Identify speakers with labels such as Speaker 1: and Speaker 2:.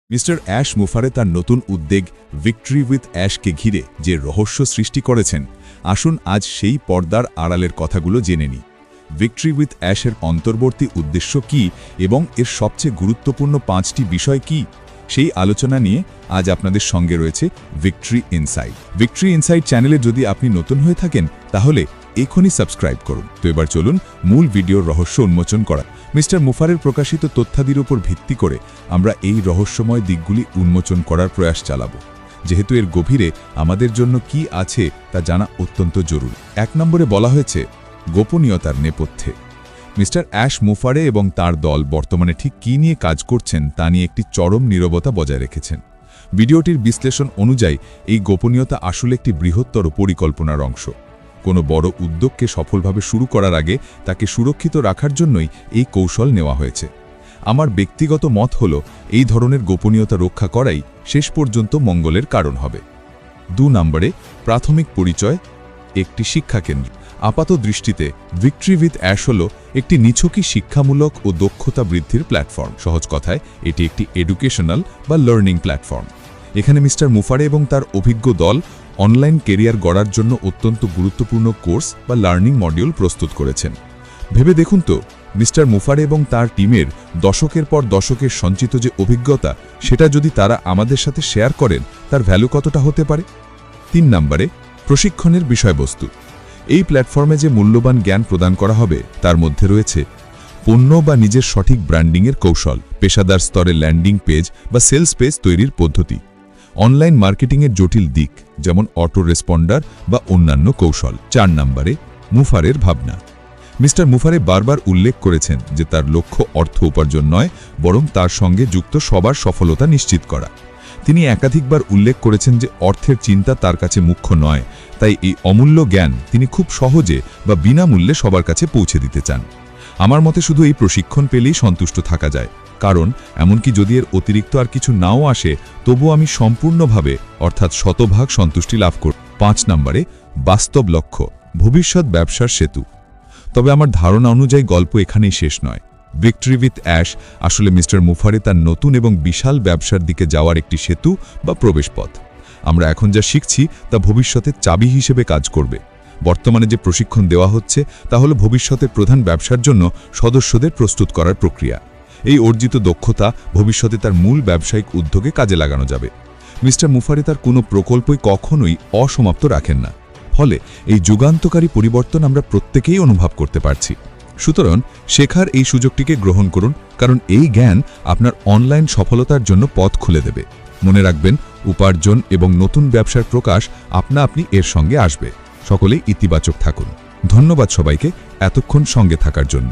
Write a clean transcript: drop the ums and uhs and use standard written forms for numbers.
Speaker 1: Mister ash মুফারে তার নতুন উদ্যোগ ভিক্টরি উইথ অ্যাশকে ঘিরে যে রহস্য সৃষ্টি করেছেন, আসুন আজ সেই পর্দার আড়ালের কথাগুলো জেনে নিই। ভিক্টরি উইথ অ্যাশের অন্তর্বর্তী উদ্দেশ্য কী এবং এর সবচেয়ে গুরুত্বপূর্ণ 5টি বিষয় কী, সেই আলোচনা নিয়ে আজ আপনাদের সঙ্গে রয়েছে ভিক্টরি ইনসাইট। ভিক্টরি ইনসাইট চ্যানেলে যদি আপনি নতুন হয়ে থাকেন তাহলে এখনই সাবস্ক্রাইব করুন। তো এবার চলুন মূল ভিডিওর রহস্য উন্মোচন করা। মিস্টার মুফারের প্রকাশিত তথ্যাদির উপর ভিত্তি করে আমরা এই রহস্যময় দিকগুলি উন্মোচন করার প্রয়াস চালাব, যেহেতু এর গভীরে আমাদের জন্য কি আছে তা জানা অত্যন্ত জরুরি। 1 নম্বরে বলা হয়েছে গোপনীয়তার নেপথ্যে। মিস্টার অ্যাশ মুফারে এবং তার দল বর্তমানে ঠিক কী নিয়ে কাজ করছেন তা নিয়ে একটি চরম নীরবতা বজায় রেখেছেন। ভিডিওটির বিশ্লেষণ অনুযায়ী এই গোপনীয়তা আসলে একটি বৃহত্তর পরিকল্পনার অংশ। কোনো বড় উদ্যোগকে সফলভাবে শুরু করার আগে তাকে সুরক্ষিত রাখার জন্যই এই কৌশল নেওয়া হয়েছে। আমার ব্যক্তিগত মত হল এই ধরনের গোপনীয়তা রক্ষা করাই শেষ পর্যন্ত মঙ্গলের কারণ হবে। 2 নম্বরে প্রাথমিক পরিচয়, একটি শিক্ষাকেন্দ্র। আপাত দৃষ্টিতে ভিক্টরি উইথ অ্যাশ হল একটি নিছকই শিক্ষামূলক ও দক্ষতা বৃদ্ধির প্ল্যাটফর্ম। সহজ কথায় এটি একটি এডুকেশনাল বা লার্নিং প্ল্যাটফর্ম। এখানে মিস্টার মুফারে এবং তার অভিজ্ঞ দল অনলাইন কেরিয়ার গড়ার জন্য অত্যন্ত গুরুত্বপূর্ণ কোর্স বা লার্নিং মডিউল প্রস্তুত করেছেন। ভেবে দেখুন তো, মিস্টার মুফারে এবং তার টিমের দশকের পর দশকের সঞ্চিত যে অভিজ্ঞতা, সেটা যদি তারা আমাদের সাথে শেয়ার করেন তার ভ্যালু কতটা হতে পারে। 3 নম্বরে প্রশিক্ষণের বিষয়বস্তু। এই প্ল্যাটফর্মে যে মূল্যবান জ্ঞান প্রদান করা হবে তার মধ্যে রয়েছে পণ্য বা নিজের সঠিক ব্র্যান্ডিংয়ের কৌশল, পেশাদার স্তরে ল্যান্ডিং পেজ বা সেলস পেজ তৈরির পদ্ধতি, অনলাইন মার্কেটিংয়ের জটিল দিক যেমন অটো রেসপন্ডার বা অন্যান্য কৌশল। 4 নম্বরে মুফারের ভাবনা। মিস্টার মুফারে বারবার উল্লেখ করেছেন যে তার লক্ষ্য অর্থ উপার্জন নয়, বরং তার সঙ্গে যুক্ত সবার সফলতা নিশ্চিত করা। তিনি একাধিকবার উল্লেখ করেছেন যে অর্থের চিন্তা তার কাছে মুখ্য নয়, তাই এই অমূল্য জ্ঞান তিনি খুব সহজে বা বিনামূল্যে সবার কাছে পৌঁছে দিতে চান। আমার মতে শুধু এই প্রশিক্ষণ পেলেই সন্তুষ্ট থাকা যায়, কারণ এমনকি যদি এর অতিরিক্ত আর কিছু নাও আসে তবুও আমি সম্পূর্ণভাবে অর্থাৎ শতভাগ সন্তুষ্টি লাভ করব। 5 নম্বরে বাস্তব লক্ষ্য, ভবিষ্যৎ ব্যবসার সেতু। তবে আমার ধারণা অনুযায়ী গল্প এখানেই শেষ নয়। ভিক্টরি উইথ অ্যাশ আসলে মিস্টার মুফারে তার নতুন এবং বিশাল ব্যবসার দিকে যাওয়ার একটি সেতু বা প্রবেশপথ। আমরা এখন যা শিখছি তা ভবিষ্যতের চাবি হিসেবে কাজ করবে। বর্তমানে যে প্রশিক্ষণ দেওয়া হচ্ছে তা হল ভবিষ্যতের প্রধান ব্যবসার জন্য সদস্যদের প্রস্তুত করার প্রক্রিয়া। এই অর্জিত দক্ষতা ভবিষ্যতে তার মূল ব্যবসায়িক উদ্যোগে কাজে লাগানো যাবে। মিস্টার মুফারে তার কোনো প্রকল্পই কখনোই অসমাপ্ত রাখেন না, ফলে এই যুগান্তকারী পরিবর্তন আমরা প্রত্যেকেই অনুভব করতে পারছি। সুতরাং শেখার এই সুযোগটিকে গ্রহণ করুন, কারণ এই জ্ঞান আপনার অনলাইন সফলতার জন্য পথ খুলে দেবে। মনে রাখবেন, উপার্জন এবং নতুন ব্যবসার প্রকাশ আপনা আপনি এর সঙ্গে আসবে। সকলেই ইতিবাচক থাকুন। ধন্যবাদ সবাইকে এতক্ষণ সঙ্গে থাকার জন্য।